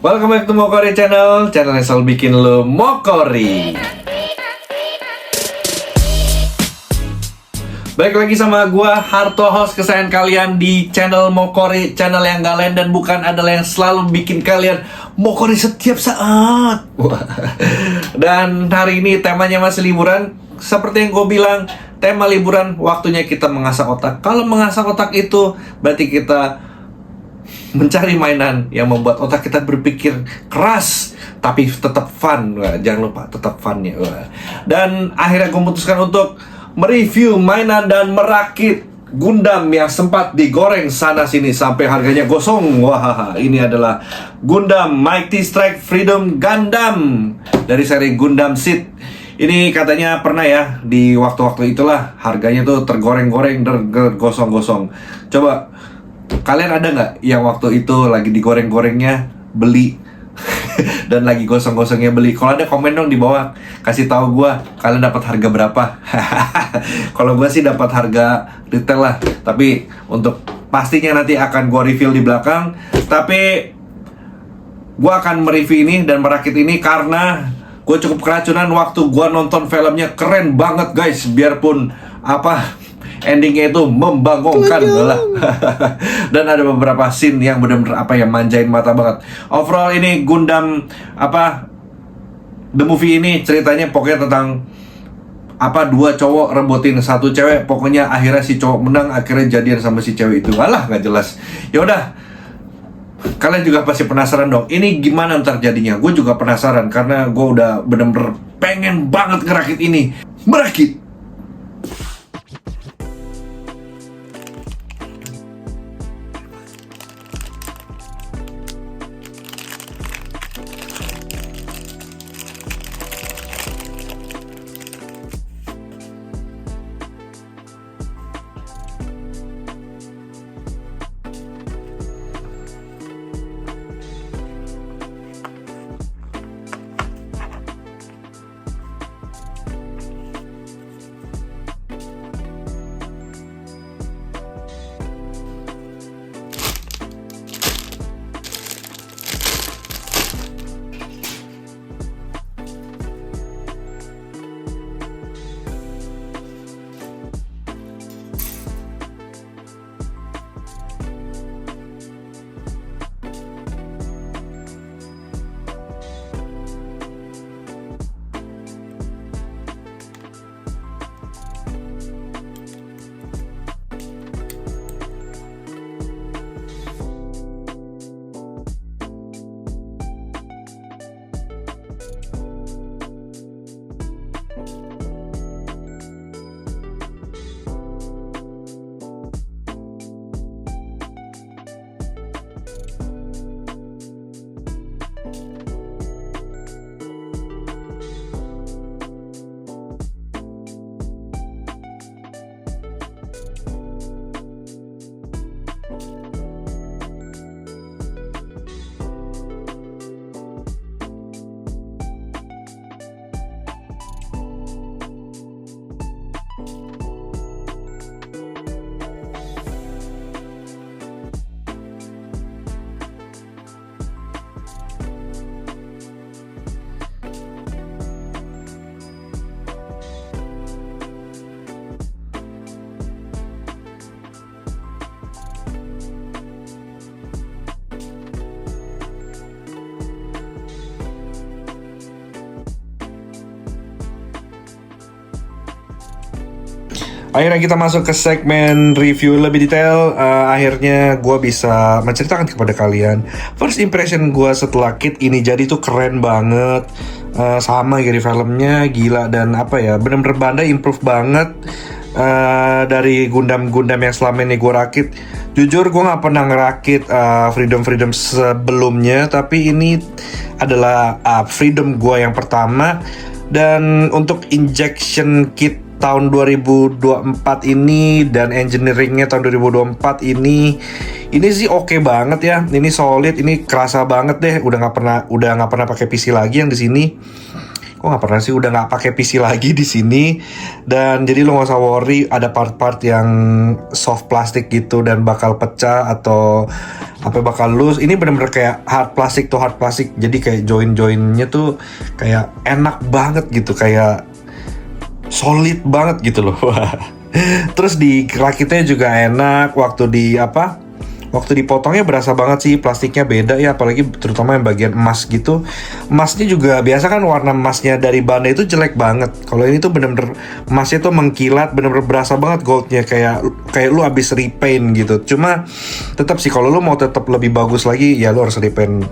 Welcome back to Mokori Channel, channel yang selalu bikin lo Mokori. Balik lagi sama gua Harto, host kesayangan kalian di channel Mokori, channel yang gak lain dan bukan adalah yang selalu bikin kalian Mokori setiap saat. Dan hari ini temanya masih liburan. Seperti yang gue bilang, tema liburan waktunya kita mengasah otak. Kalau mengasah otak itu berarti kita mencari mainan yang membuat otak kita berpikir keras tapi tetap fun. Wah, jangan lupa tetap funnya. Wah. Dan akhirnya gue memutuskan untuk mereview mainan dan merakit Gundam yang sempat digoreng sana sini sampai harganya gosong. Wah, ini adalah Gundam Mighty Strike Freedom Gundam dari seri Gundam Seed. Ini katanya pernah ya di waktu-waktu itulah harganya tuh tergoreng-goreng, tergosong-gosong. Coba kalian ada nggak yang waktu itu lagi digoreng-gorengnya beli dan lagi gosong-gosongnya beli? Kalau ada, komen dong di bawah, kasih tahu gue kalian dapat harga berapa. Kalau gue sih dapat harga retail lah, tapi untuk pastinya nanti akan gue review di belakang. Tapi gue akan mereview ini dan merakit ini karena gue cukup keracunan waktu gue nonton filmnya. Keren banget guys, biarpun endingnya itu membangunkan lah. Dan ada beberapa scene yang benar-benar yang manjain mata banget. Overall ini Gundam the movie ini ceritanya pokoknya tentang dua cowok rebutin satu cewek. Pokoknya akhirnya si cowok menang, akhirnya jadian sama si cewek itu. Alah, nggak jelas. Yaudah, kalian juga pasti penasaran dong, ini gimana ntar jadinya. Gue juga penasaran karena gue udah bener-bener pengen banget ngerakit ini. Merakit. Akhirnya kita masuk ke segmen review lebih detail. Akhirnya gue bisa menceritakan kepada kalian first impression gue setelah kit ini jadi tuh keren banget. Sama dari filmnya, gila. Dan bener-bener Bandai improve banget dari Gundam-Gundam yang selama ini gue rakit. Jujur gue gak pernah ngerakit Freedom sebelumnya, tapi ini adalah Freedom gue yang pertama. Dan untuk injection kit tahun 2024 ini dan engineeringnya tahun 2024 ini sih oke banget ya. Ini solid, ini kerasa banget deh. Udah nggak pernah pakai PC lagi yang di sini. kok nggak pernah sih, udah nggak pakai PC lagi di sini. Dan jadi lo nggak usah worry ada part-part yang soft plastik gitu dan bakal pecah atau apa bakal loose. Ini bener-bener kayak hard plastik tuh, hard plastik. Jadi kayak join-joinnya tuh kayak enak banget gitu, kayak solid banget gitu loh. Terus dirakitnya juga enak, waktu dipotongnya berasa banget sih, plastiknya beda ya, apalagi terutama yang bagian emas gitu. Emasnya juga biasa kan warna emasnya dari Banda itu jelek banget. Kalau ini tuh bener-bener emasnya tuh mengkilat, bener-bener berasa banget goldnya, kayak lu abis repaint gitu. Cuma tetap sih kalau lu mau tetap lebih bagus lagi ya lu harus repaint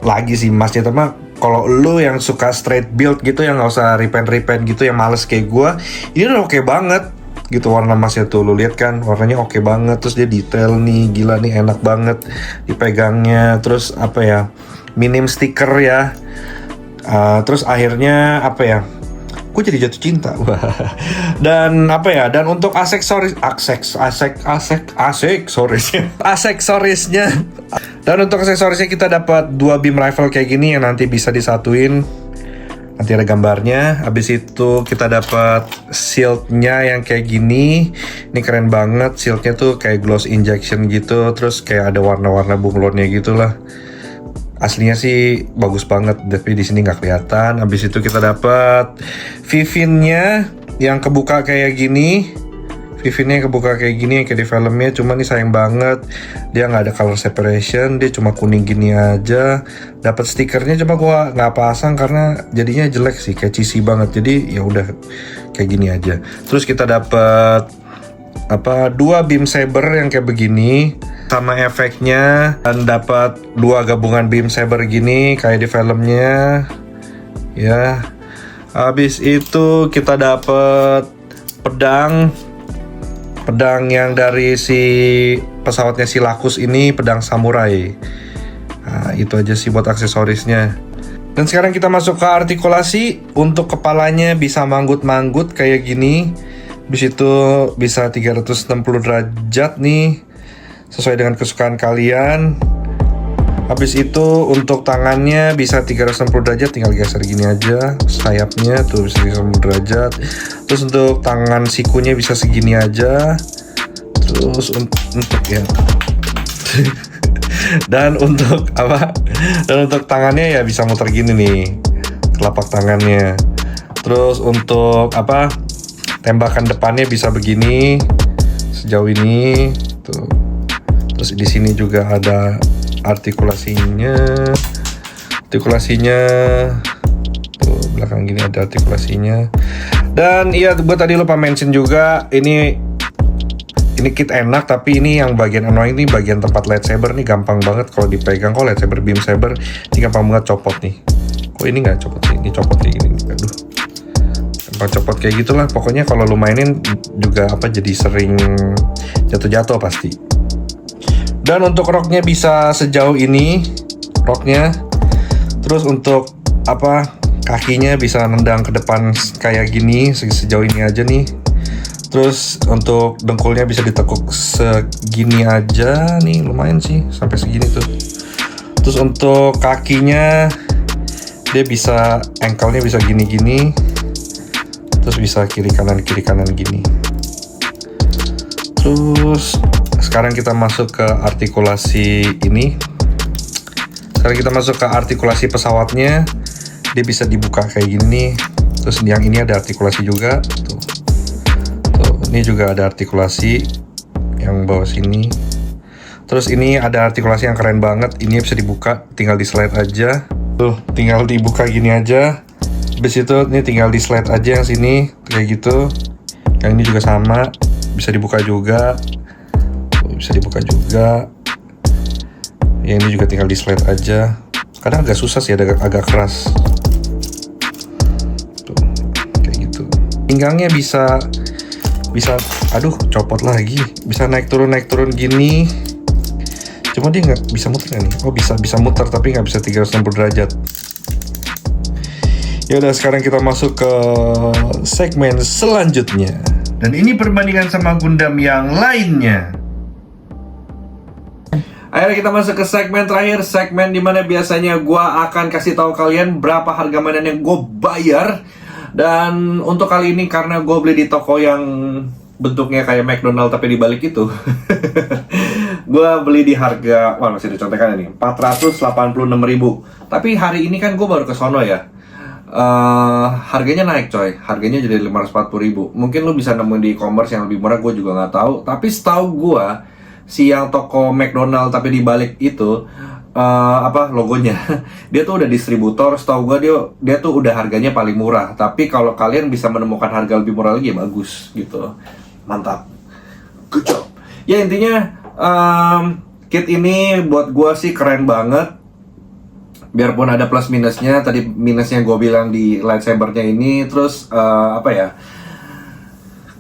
lagi sih emasnya. Tapi kalau lu yang suka straight build gitu, yang nggak usah repaint gitu, yang males kayak gua, ini udah oke banget gitu warna emasnya tuh. Lu lihat kan warnanya oke banget, terus dia detail nih, gila nih, enak banget dipegangnya. Terus apa ya, minim stiker ya. Terus akhirnya apa ya, gue jadi jatuh cinta. Dan apa ya, dan untuk aksesorisnya dan untuk aksesorisnya kita dapat 2 beam rifle kayak gini yang nanti bisa disatuin. Nanti ada gambarnya. Habis itu kita dapat shieldnya yang kayak gini. Ini keren banget, shieldnya tuh kayak gloss injection gitu. Terus kayak ada warna-warna bunglonnya gitulah. Aslinya sih bagus banget, tapi di sini nggak kelihatan. Habis itu kita dapat Vivinnya yang kebuka kayak gini. Vivinnya yang kebuka kayak gini, yang kayak di filmnya. Cuma nih sayang banget, dia nggak ada color separation, dia cuma kuning gini aja. Dapat stikernya cuma gua nggak pasang karena jadinya jelek sih, kayak cheesy banget. Jadi ya udah kayak gini aja. Terus kita dapat 2 beam saber yang kayak begini sama efeknya, dan dapat 2 gabungan beam saber gini kayak di filmnya ya. Habis itu kita dapat pedang yang dari si pesawatnya si Lakus ini, pedang samurai. Nah, itu aja sih buat aksesorisnya. Dan sekarang kita masuk ke artikulasi. Untuk kepalanya bisa manggut-manggut kayak gini. Habis itu bisa 360 derajat nih, sesuai dengan kesukaan kalian. Habis itu untuk tangannya bisa 360 derajat, tinggal geser gini aja. Sayapnya tuh bisa 360 derajat. Terus untuk tangan sikunya bisa segini aja. Terus untuk ya dan untuk tangannya ya bisa muter gini nih, telapak tangannya. Terus untuk tembakan depannya bisa begini sejauh ini tuh. Terus di sini juga ada artikulasinya tuh, belakang gini ada artikulasinya. Dan iya, gue tadi lupa mention juga, ini kit enak, tapi ini yang bagian annoying nih, bagian tempat lightsaber nih gampang banget kalau dipegang. Kok lightsaber beam saber ini gampang banget copot nih. Kok ini nggak copot sih, ini copot kayak gini. Aduh, gampang copot kayak gitulah. Pokoknya kalau lu mainin juga jadi sering jatuh-jatuh pasti. Dan untuk roknya bisa sejauh ini roknya. Terus untuk kakinya bisa nendang ke depan kayak gini, sejauh ini aja nih. Terus untuk dengkulnya bisa ditekuk segini aja nih, lumayan sih sampai segini tuh. Terus untuk kakinya dia bisa, ankle-nya bisa gini-gini. Terus bisa kiri kanan gini. Terus sekarang kita masuk ke artikulasi ini. Sekarang kita masuk ke artikulasi pesawatnya. Dia bisa dibuka kayak gini nih. Terus yang ini ada artikulasi juga. Tuh, ini juga ada artikulasi yang bawah sini. Terus ini ada artikulasi yang keren banget. Ini bisa dibuka, tinggal di slide aja. Tuh, tinggal dibuka gini aja. Habis itu ini tinggal di slide aja yang sini kayak gitu. Yang ini juga sama, bisa dibuka juga. Bisa dibuka juga. Yang ini juga tinggal di slide aja. Kadang agak susah sih, agak keras. Tuh, kayak gitu. Pinggangnya bisa copot lagi. Bisa naik turun gini. Cuma dia nggak bisa muter nih. Oh, bisa muter tapi nggak bisa 360 derajat. Ya udah, sekarang kita masuk ke segmen selanjutnya. Dan ini perbandingan sama Gundam yang lainnya. Akhirnya kita masuk ke segmen terakhir, segmen dimana biasanya gua akan kasih tahu kalian berapa harga mainan yang gue bayar. Dan untuk kali ini karena gue beli di toko yang bentuknya kayak McDonald tapi dibalik itu, gue beli di harga, wah masih dicontekan ini, 486.000. Tapi hari ini kan gue baru ke sono ya. Harganya naik coy, harganya jadi 540.000. Mungkin lu bisa nemuin di e-commerce yang lebih murah, gue juga nggak tahu. Tapi setahu gue, si yang toko McDonald tapi dibalik itu, logonya, dia tuh udah distributor. Setahu gue dia tuh udah harganya paling murah. Tapi kalau kalian bisa menemukan harga lebih murah lagi ya bagus gitu, mantap, good job. Ya intinya kit ini buat gue sih keren banget. Biarpun ada plus minusnya, tadi minusnya gue bilang di lightsabernya ini, terus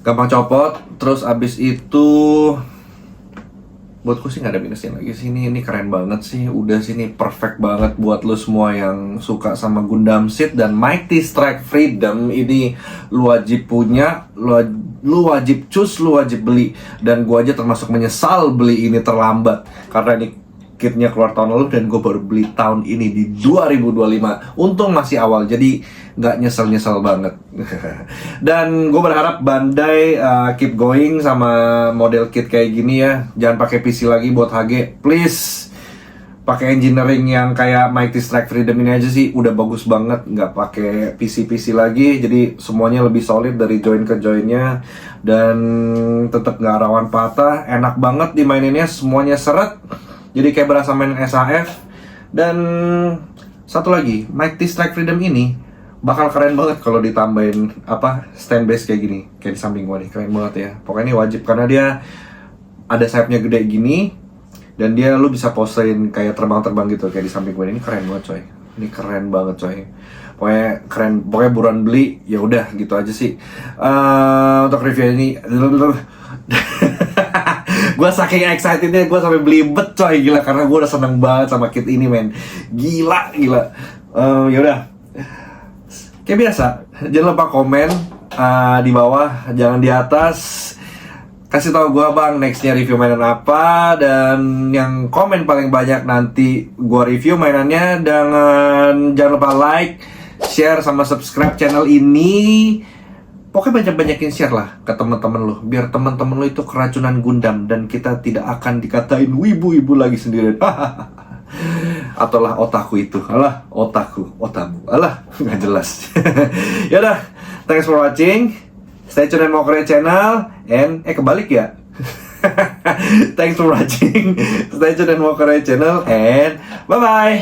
gampang copot. Terus abis itu buatku sih nggak ada minusnya lagi sih. Ini keren banget sih, udah sini perfect banget buat lo semua yang suka sama Gundam Seed dan Mighty Strike Freedom. Ini lu wajib punya, lu wajib cus, lu wajib beli. Dan gua aja termasuk menyesal beli ini terlambat karena ini kitnya keluar tahun lalu dan gue baru beli tahun ini di 2025. Untung masih awal, jadi nggak nyesel-nyesel banget. Dan gue berharap Bandai keep going sama model kit kayak gini ya. Jangan pakai PC lagi buat HG, please. Pakai engineering yang kayak Mighty Strike Freedom ini aja sih udah bagus banget. Nggak pakai PC lagi, jadi semuanya lebih solid dari join ke joinnya. Dan tetap nggak rawan patah. Enak banget dimaininnya, semuanya seret. Jadi kayak berasa main SAF. Dan satu lagi, Mighty Strike Freedom ini bakal keren banget kalau ditambahin stand base kayak gini, kayak di samping gua nih, keren banget ya. Pokoknya ini wajib karena dia ada sayapnya gede gini dan dia lu bisa posein kayak terbang-terbang gitu kayak di samping gua ini keren banget coy. Ini keren banget coy. Pokoknya keren, pokoknya buruan beli. Ya udah gitu aja sih. Untuk review ini gue saking excitednya gue sampai belibet coy, gila, karena gue udah seneng banget sama kit ini men, gila. Yaudah, kayak biasa, jangan lupa komen di bawah, jangan di atas. Kasih tahu gue bang nextnya review mainan apa, dan yang komen paling banyak nanti gue review mainannya. Jangan lupa like, share, sama subscribe channel ini. Pokoknya banyak-banyakin share lah ke teman-teman lo, biar teman-teman lo itu keracunan Gundam dan kita tidak akan dikatain wibu-wibu lagi sendirian. Ataulah otaku itu, otamu, nggak jelas. Yaudah, thanks for watching. Stay tune and Mokore channel, and kebalik ya. Thanks for watching. Stay tune and Mokore channel, and bye bye.